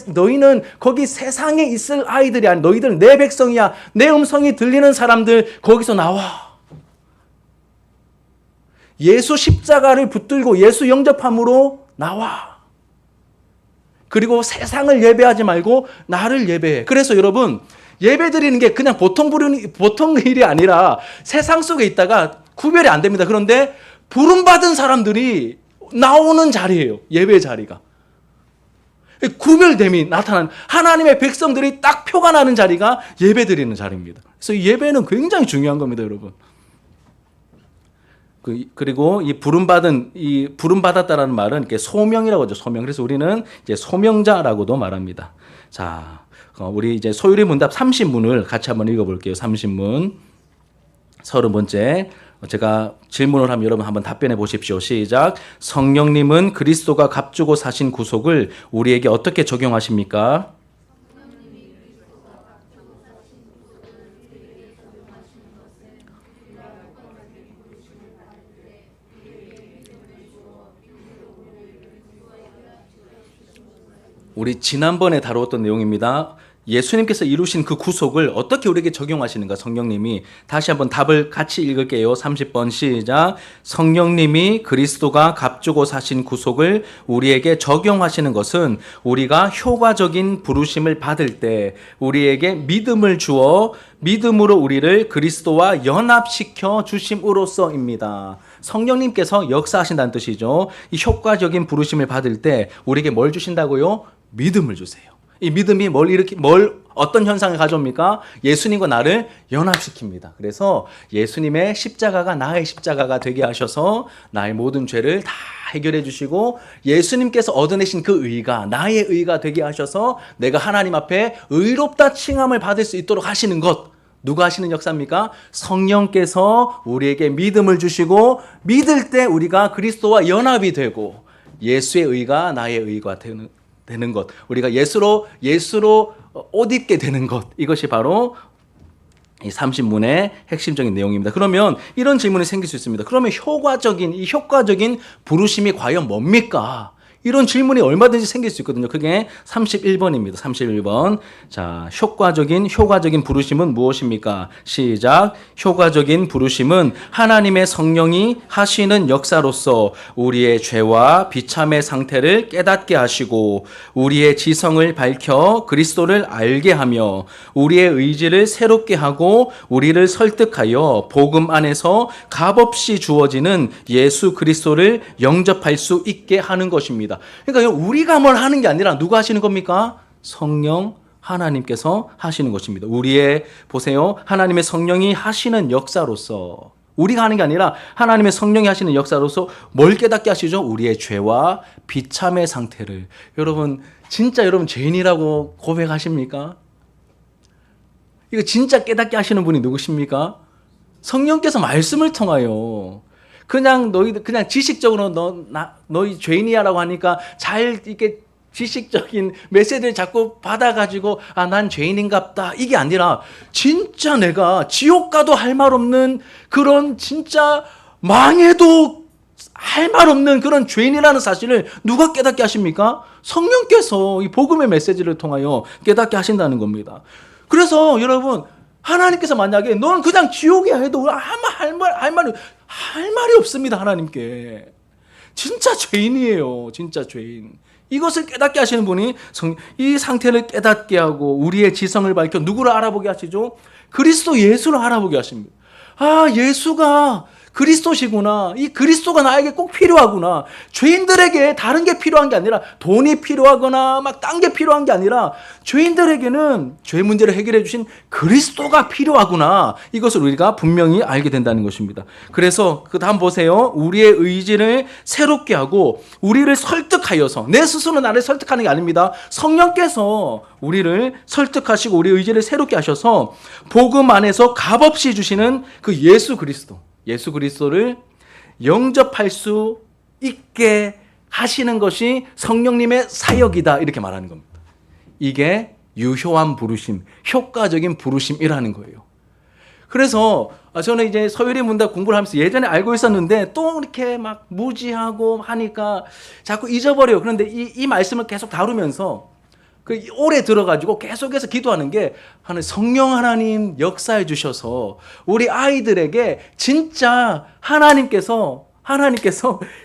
너희는 거기 세상에 있을 아이들이 아니야. 너희들 내 백성이야. 내 음성이 들리는 사람들 거기서 나와. 예수 십자가를 붙들고 예수 영접함으로 나와. 그리고 세상을 예배하지 말고 나를 예배해. 그래서 여러분 예배 드리는 게 그냥 보통 일이 아니라 세상 속에 있다가 구별이 안 됩니다. 그런데 부름받은 사람들이 나오는 자리예요. 예배 자리가. 구별됨이 나타나는 하나님의 백성들이 딱 표가 나는 자리가 예배드리는 자리입니다. 그래서 이 예배는 굉장히 중요한 겁니다, 여러분. 그리고 이 부름받았다라는 말은 이렇게 소명이라고 하죠. 소명. 그래서 우리는 이제 소명자라고도 말합니다. 자, 우리 이제 소율의 문답 30문을 같이 한번 읽어볼게요. 30문. 30번째. 제가 질문을 하면 여러분 한번 답변해 보십시오. 시작. 성령님은 그리스도가 값주고 사신 구속을 우리에게 어떻게 적용하십니까? 우리 지난번에 다루었던 내용입니다. 예수님께서 이루신 그 구속을 어떻게 우리에게 적용하시는가, 성령님이. 다시 한번 답을 같이 읽을게요. 30번 시작. 성령님이 그리스도가 값주고 사신 구속을 우리에게 적용하시는 것은 우리가 효과적인 부르심을 받을 때 우리에게 믿음을 주어 믿음으로 우리를 그리스도와 연합시켜 주심으로써입니다. 성령님께서 역사하신다는 뜻이죠. 이 효과적인 부르심을 받을 때 우리에게 뭘 주신다고요? 믿음을 주세요. 이 믿음이 어떤 현상을 가져옵니까? 예수님과 나를 연합시킵니다. 그래서 예수님의 십자가가 나의 십자가가 되게 하셔서 나의 모든 죄를 다 해결해 주시고 예수님께서 얻어내신 그 의가 나의 의가 되게 하셔서 내가 하나님 앞에 의롭다 칭함을 받을 수 있도록 하시는 것. 누가 하시는 역사입니까? 성령께서 우리에게 믿음을 주시고 믿을 때 우리가 그리스도와 연합이 되고 예수의 의가 나의 의가 되는 것, 우리가 예수로 옷 입게 되는 것, 이것이 바로 이 30문의 핵심적인 내용입니다. 그러면 이런 질문이 생길 수 있습니다. 그러면 이 효과적인 부르심이 과연 뭡니까? 이런 질문이 얼마든지 생길 수 있거든요. 그게 31번입니다. 31번. 자, 효과적인 부르심은 무엇입니까? 시작. 효과적인 부르심은 하나님의 성령이 하시는 역사로서 우리의 죄와 비참의 상태를 깨닫게 하시고 우리의 지성을 밝혀 그리스도를 알게 하며 우리의 의지를 새롭게 하고 우리를 설득하여 복음 안에서 값없이 주어지는 예수 그리스도를 영접할 수 있게 하는 것입니다. 그러니까 우리가 뭘 하는 게 아니라 누가 하시는 겁니까? 성령 하나님께서 하시는 것입니다. 보세요. 하나님의 성령이 하시는 역사로서 우리가 하는 게 아니라 하나님의 성령이 하시는 역사로서 뭘 깨닫게 하시죠? 우리의 죄와 비참의 상태를. 여러분 진짜 여러분 죄인이라고 고백하십니까? 이거 진짜 깨닫게 하시는 분이 누구십니까? 성령께서 말씀을 통하여 그냥 지식적으로 너희 죄인이야라고 하니까 잘 이렇게 지식적인 메시지를 자꾸 받아가지고 난 죄인인갑다 이게 아니라 진짜 내가 지옥 가도 할 말 없는 그런 진짜 망해도 할 말 없는 그런 죄인이라는 사실을 누가 깨닫게 하십니까? 성령께서 이 복음의 메시지를 통하여 깨닫게 하신다는 겁니다. 그래서 여러분 하나님께서 만약에 너는 그냥 지옥이야 해도 아무 할 말이 없습니다. 하나님께 진짜 죄인이에요. 진짜 죄인. 이것을 깨닫게 하시는 분이 이 상태를 깨닫게 하고 우리의 지성을 밝혀 누구를 알아보게 하시죠? 그리스도 예수를 알아보게 하십니다. 예수가 그리스도시구나. 이 그리스도가 나에게 꼭 필요하구나. 죄인들에게 다른 게 필요한 게 아니라 돈이 필요하거나 막 딴 게 필요한 게 아니라 죄인들에게는 죄 문제를 해결해 주신 그리스도가 필요하구나. 이것을 우리가 분명히 알게 된다는 것입니다. 그래서 그 다음 보세요. 우리의 의지를 새롭게 하고 우리를 설득하여서 내 스스로 나를 설득하는 게 아닙니다. 성령께서 우리를 설득하시고 우리의 의지를 새롭게 하셔서 복음 안에서 값없이 주시는 그 예수 그리스도를 영접할 수 있게 하시는 것이 성령님의 사역이다 이렇게 말하는 겁니다. 이게 유효한 부르심, 효과적인 부르심이라는 거예요. 그래서 저는 이제 서율의 문답 공부를 하면서 예전에 알고 있었는데 또 이렇게 막 무지하고 하니까 자꾸 잊어버려요. 그런데 이 말씀을 계속 다루면서 오래 들어가지고 계속해서 기도하는 게 성령 하나님 역사해 주셔서 우리 아이들에게 진짜 하나님께서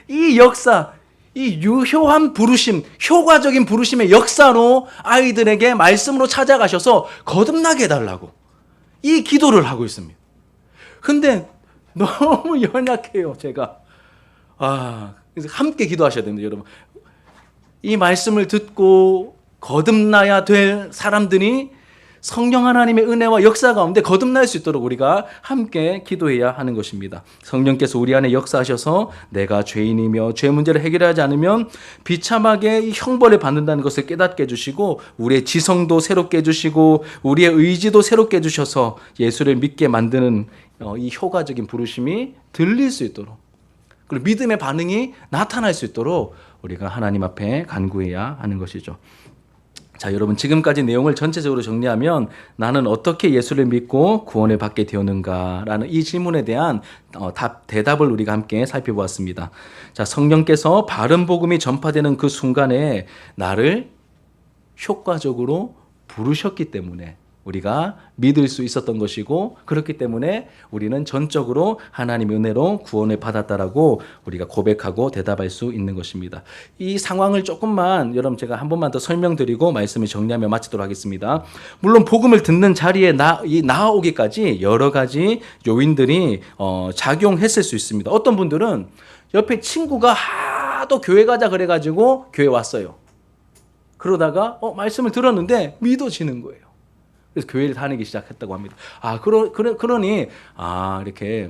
이 역사, 이 유효한 부르심, 효과적인 부르심의 역사로 아이들에게 말씀으로 찾아가셔서 거듭나게 해달라고 이 기도를 하고 있습니다. 근데 너무 연약해요, 제가. 그래서 함께 기도하셔야 됩니다, 여러분. 이 말씀을 듣고 거듭나야 될 사람들이 성령 하나님의 은혜와 역사 가운데 거듭날 수 있도록 우리가 함께 기도해야 하는 것입니다. 성령께서 우리 안에 역사하셔서 내가 죄인이며 죄 문제를 해결하지 않으면 비참하게 이 형벌을 받는다는 것을 깨닫게 해주시고 우리의 지성도 새롭게 해주시고 우리의 의지도 새롭게 해주셔서 예수를 믿게 만드는 이 효과적인 부르심이 들릴 수 있도록 그리고 믿음의 반응이 나타날 수 있도록 우리가 하나님 앞에 간구해야 하는 것이죠. 자, 여러분 지금까지 내용을 전체적으로 정리하면 나는 어떻게 예수를 믿고 구원을 받게 되었는가라는 이 질문에 대한 대답을 우리가 함께 살펴보았습니다. 자, 성령께서 바른 복음이 전파되는 그 순간에 나를 효과적으로 부르셨기 때문에 우리가 믿을 수 있었던 것이고 그렇기 때문에 우리는 전적으로 하나님의 은혜로 구원을 받았다라고 우리가 고백하고 대답할 수 있는 것입니다. 이 상황을 조금만 여러분 제가 한 번만 더 설명드리고 말씀을 정리하며 마치도록 하겠습니다. 물론 복음을 듣는 자리에 나아오기까지 여러 가지 요인들이 작용했을 수 있습니다. 어떤 분들은 옆에 친구가 하도 교회 가자 그래가지고 교회 왔어요. 그러다가 말씀을 들었는데 믿어지는 거예요. 그래서 교회를 다니기 시작했다고 합니다. 그러니 이렇게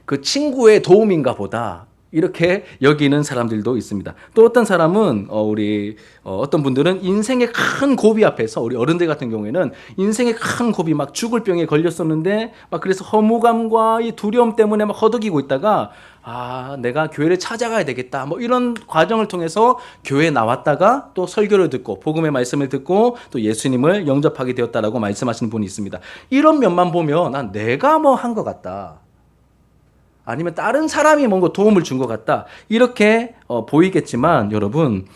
그 친구의 도움인가 보다 이렇게 여기는 사람들도 있습니다. 또 어떤 사람은 어떤 분들은 인생의 큰 고비 앞에서 우리 어른들 같은 경우에는 인생의 큰 고비 막 죽을 병에 걸렸었는데 막 그래서 허무감과 이 두려움 때문에 막 허덕이고 있다가 내가 교회를 찾아가야 되겠다. 뭐 이런 과정을 통해서 교회에 나왔다가 또 설교를 듣고 복음의 말씀을 듣고 또 예수님을 영접하게 되었다라고 말씀하시는 분이 있습니다. 이런 면만 보면 내가 뭐 한 것 같다. 아니면 다른 사람이 뭔가 도움을 준 것 같다. 이렇게 보이겠지만 여러분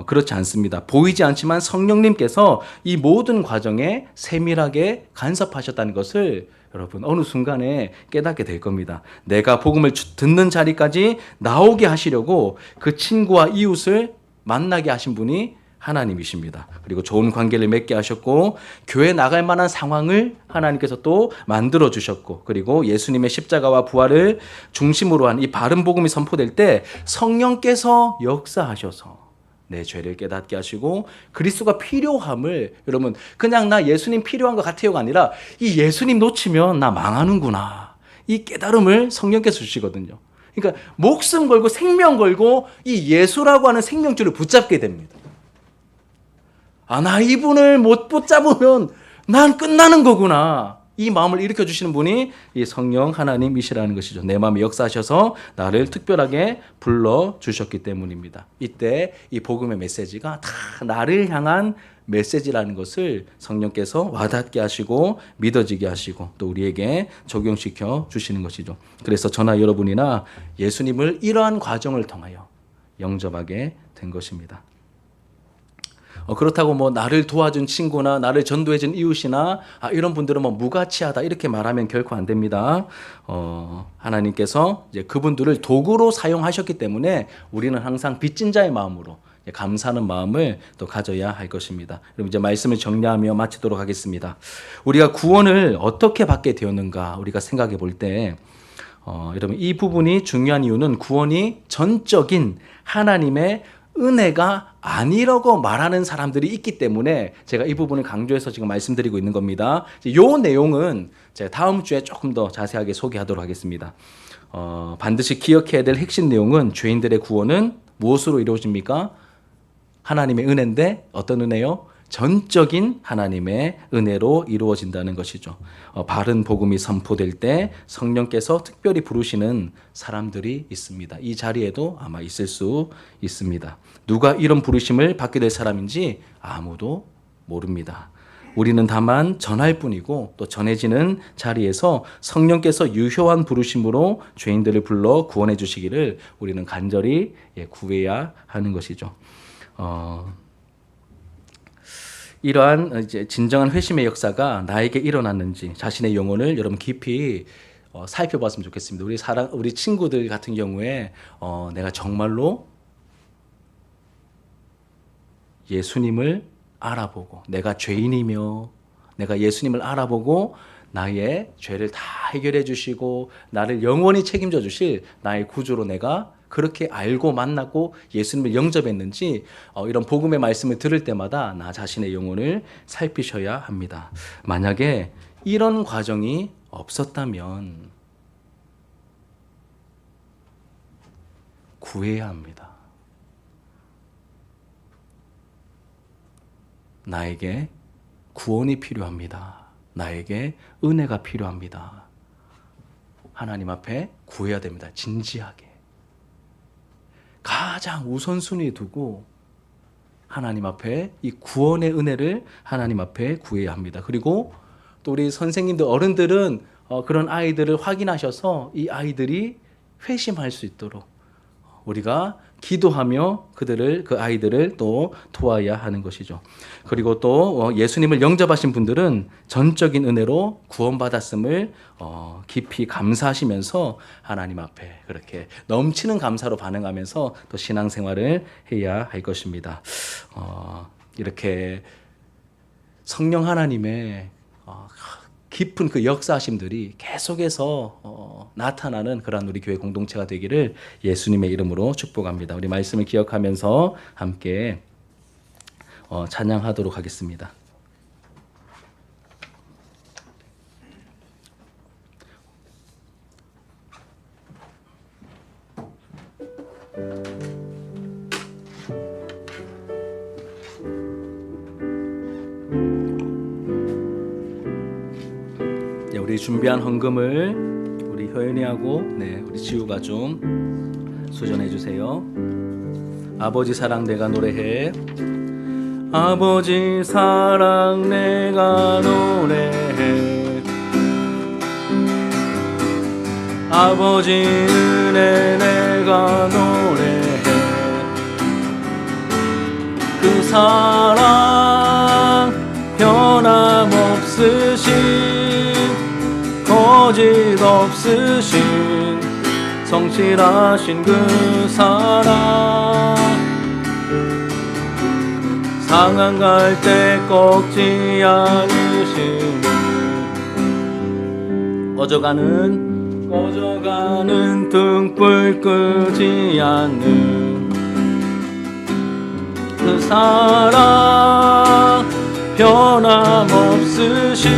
그렇지 않습니다. 보이지 않지만 성령님께서 이 모든 과정에 세밀하게 간섭하셨다는 것을 여러분 어느 순간에 깨닫게 될 겁니다. 내가 복음을 듣는 자리까지 나오게 하시려고 그 친구와 이웃을 만나게 하신 분이 하나님이십니다. 그리고 좋은 관계를 맺게 하셨고 교회 나갈 만한 상황을 하나님께서 또 만들어 주셨고 그리고 예수님의 십자가와 부활을 중심으로 한 이 바른 복음이 선포될 때 성령께서 역사하셔서 내 죄를 깨닫게 하시고 그리스도가 필요함을 여러분 그냥 나 예수님 필요한 것 같아요가 아니라 이 예수님 놓치면 나 망하는구나 이 깨달음을 성령께서 주시거든요. 그러니까 목숨 걸고 생명 걸고 이 예수라고 하는 생명줄을 붙잡게 됩니다. 나 이분을 못 붙잡으면 난 끝나는 거구나. 이 마음을 일으켜주시는 분이 이 성령 하나님이시라는 것이죠. 내 마음에 역사하셔서 나를 특별하게 불러주셨기 때문입니다. 이때 이 복음의 메시지가 다 나를 향한 메시지라는 것을 성령께서 와닿게 하시고 믿어지게 하시고 또 우리에게 적용시켜 주시는 것이죠. 그래서 저나 여러분이나 예수님을 이러한 과정을 통하여 영접하게 된 것입니다. 그렇다고 뭐 나를 도와준 친구나 나를 전도해준 이웃이나 이런 분들은 뭐 무가치하다 이렇게 말하면 결코 안 됩니다. 하나님께서 이제 그분들을 도구로 사용하셨기 때문에 우리는 항상 빚진 자의 마음으로 감사하는 마음을 또 가져야 할 것입니다. 그럼 이제 말씀을 정리하며 마치도록 하겠습니다. 우리가 구원을 어떻게 받게 되었는가 우리가 생각해 볼 때 여러분 이 부분이 중요한 이유는 구원이 전적인 하나님의 은혜가 아니라고 말하는 사람들이 있기 때문에 제가 이 부분을 강조해서 지금 말씀드리고 있는 겁니다. 이 내용은 제가 다음 주에 조금 더 자세하게 소개하도록 하겠습니다. 반드시 기억해야 될 핵심 내용은 죄인들의 구원은 무엇으로 이루어집니까? 하나님의 은혜인데 어떤 은혜요? 전적인 하나님의 은혜로 이루어진다는 것이죠. 바른 복음이 선포될 때 성령께서 특별히 부르시는 사람들이 있습니다. 이 자리에도 아마 있을 수 있습니다. 누가 이런 부르심을 받게 될 사람인지 아무도 모릅니다. 우리는 다만 전할 뿐이고 또 전해지는 자리에서 성령께서 유효한 부르심으로 죄인들을 불러 구원해 주시기를 우리는 간절히 구해야 하는 것이죠. 이러한 이제 진정한 회심의 역사가 나에게 일어났는지 자신의 영혼을 여러분 깊이 살펴봤으면 좋겠습니다. 우리 친구들 같은 경우에 내가 정말로 예수님을 알아보고 내가 죄인이며 내가 예수님을 알아보고 나의 죄를 다 해결해 주시고 나를 영원히 책임져 주실 나의 구주로 내가 그렇게 알고 만나고 예수님을 영접했는지 이런 복음의 말씀을 들을 때마다 나 자신의 영혼을 살피셔야 합니다. 만약에 이런 과정이 없었다면 구해야 합니다. 나에게 구원이 필요합니다. 나에게 은혜가 필요합니다. 하나님 앞에 구해야 됩니다. 진지하게. 가장 우선순위에 두고 하나님 앞에 이 구원의 은혜를 하나님 앞에 구해야 합니다. 그리고 또 우리 선생님들, 어른들은 그런 아이들을 확인하셔서 이 아이들이 회심할 수 있도록 우리가 기도하며 그 아이들을 또 도와야 하는 것이죠. 그리고 또 예수님을 영접하신 분들은 전적인 은혜로 구원받았음을 깊이 감사하시면서 하나님 앞에 그렇게 넘치는 감사로 반응하면서 또 신앙생활을 해야 할 것입니다. 이렇게 성령 하나님의 깊은 그 역사하심들이 계속해서 나타나는 그런 우리 교회 공동체가 되기를 예수님의 이름으로 축복합니다. 우리 말씀을 기억하면서 함께 찬양하도록 하겠습니다. 우리 준비한 헌금을 우리 효연이하고 우리 지우가 좀 수전해 주세요. 아버지 사랑 내가 노래해. 아버지 사랑 내가 노래해. 아버지 은혜 내가 노래해. 그 사랑 변함없으신 거짓 없으신 성실하신 그 사랑 상한 갈 때 꺾지 않으신 꺼져가는 등불 끄지 않는 그 사랑 변함없으신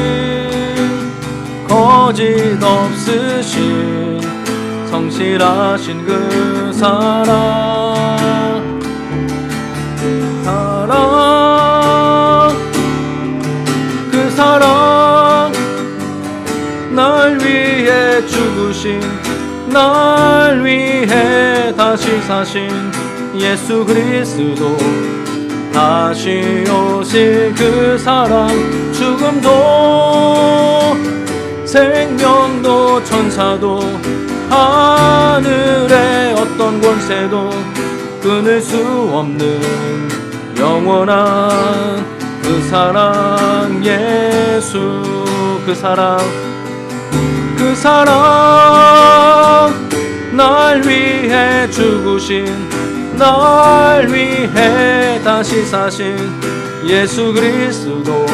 거짓 없으신 성실하신 그 사랑 그 사랑 날 위해 죽으신 날 위해 다시 사신 예수 그리스도 다시 오실 그 사랑 죽음도 생명도 천사도 하늘의 어떤 권세도 끊을 수 없는 영원한 그 사랑 예수 그 사랑 날 위해 죽으신 날 위해 다시 사신 예수 그리스도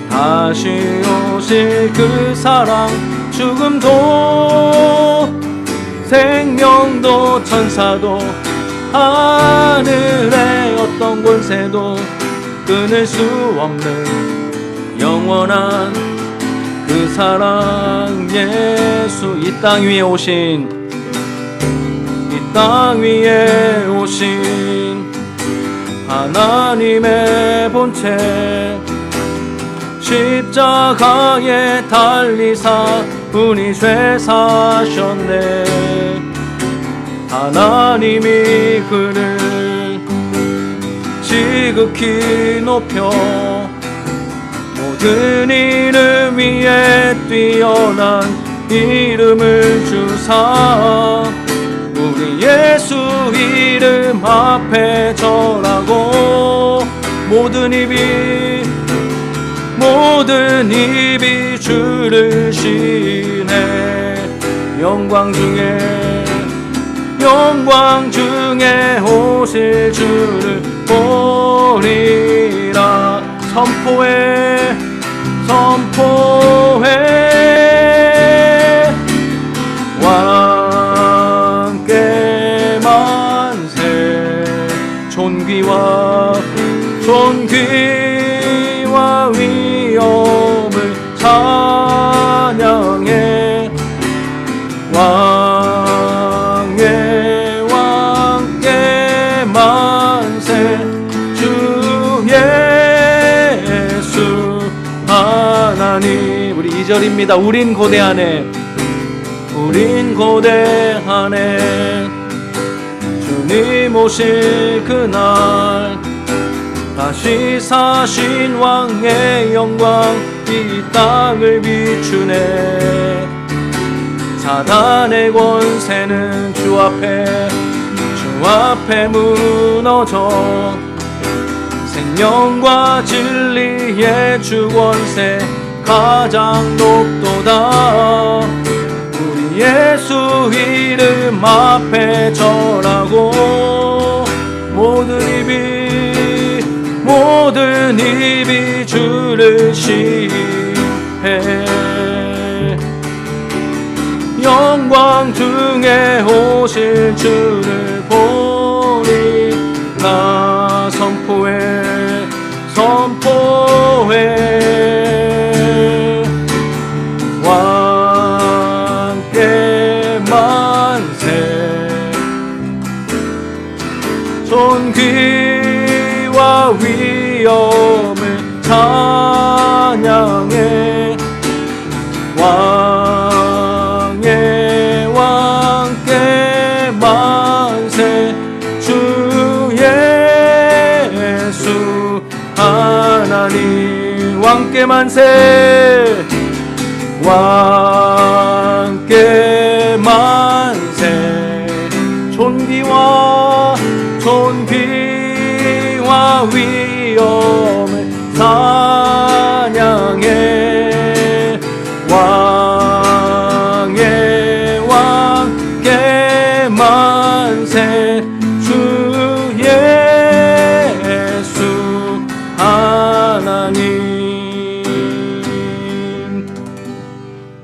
다시 오실 그 사랑 죽음도 생명도 천사도 하늘의 어떤 권세도 끊을 수 없는 영원한 그 사랑 예수 이 땅 위에 오신 하나님의 본체 십자가에 달리사 우리 죄 사셨네. 하나님이 그를 지극히 높여 모든 이름 위에 뛰어난 이름을 주사 우리 예수 이름 앞에 절하고 모든 입이 주를 시네. 영광 중에 오실 주를 보리라. 선포해 왕께 하나님. 우리 2절입니다. 우린 고대하네. 우린 고대하네. 주님 오실 그날 다시 사신 왕의 영광 이 땅을 비추네. 사단의 권세는 주 앞에 무너져 생명과 진리의 주 권세 가장 높도다. 우리 예수 이름 앞에 절하고 모든 입이 주를 시해. 영광 중에 오실 주를 보니 나 선포해 왕께 만세. 존귀와 위엄을 찬양해. 왕께 만세. 주 예수 하나님 왕께 만세. 왕께